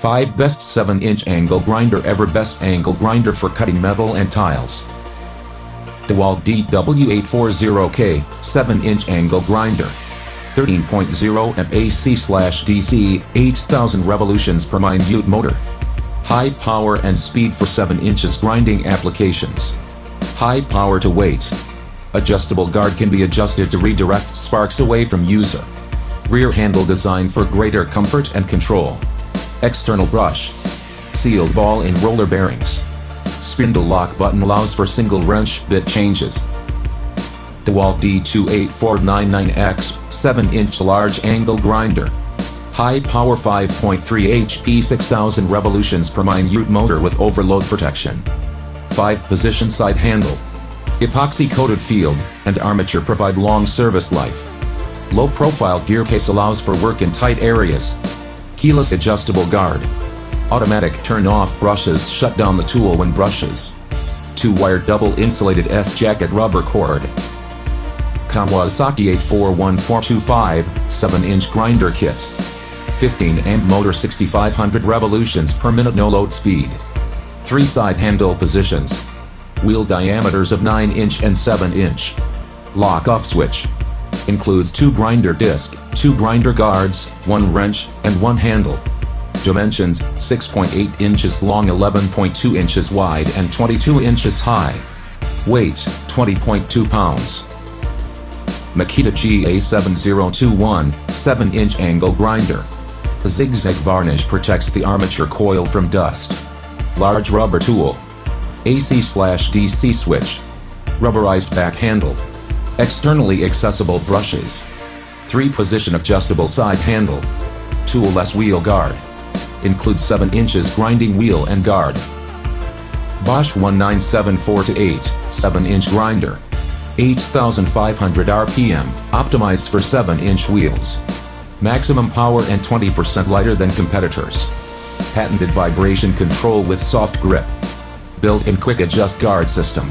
5 Best 7-inch angle grinder ever. Best angle grinder for cutting metal and tiles. DEWALT DW840K 7-inch angle grinder. 13.0 amp AC/DC, 8,000 revolutions per minute motor. High power and speed for 7 inches grinding applications. High power to weight. Adjustable guard can be adjusted to redirect sparks away from user. Rear handle designed for greater comfort and control. External brush. Sealed ball and roller bearings. Spindle lock button allows for single wrench bit changes. DEWALT D28499X 7-inch large angle grinder. High power 5.3 HP 6,000 revolutions per minute motor with overload protection. 5-position side handle. Epoxy coated field and armature provide long service life. Low profile gear case allows for work in tight areas. Keyless adjustable guard. Automatic turn off brushes shut down the tool when brushes. 2-wire double insulated S-jacket rubber cord. Kawasaki 841425 7-inch grinder kit. 15 amp motor, 6,500 revolutions per minute, no load speed. 3 side handle positions. Wheel diameters of 9-inch and 7-inch. Lock off switch. Includes 2 grinder disc, 2 grinder guards, 1 wrench, and 1 handle. Dimensions: 6.8 inches long, 11.2 inches wide, and 22 inches high. Weight: 20.2 pounds. Makita GA7021 7-inch angle grinder. The zigzag varnish protects the armature coil from dust. Large rubber tool. AC/DC switch. Rubberized back handle. Externally accessible brushes. 3-position adjustable side handle. Tool-less wheel guard. Includes 7 inches grinding wheel and guard. Bosch 19748 7-inch grinder. 8,500 RPM, optimized for 7-inch wheels. Maximum power and 20% lighter than competitors. Patented vibration control with soft grip. Built-in quick adjust guard system.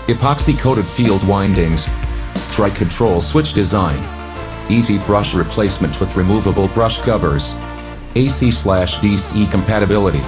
Epoxy coated field windings. Tri-control switch design. Easy brush replacement with removable brush covers. AC/DC compatibility.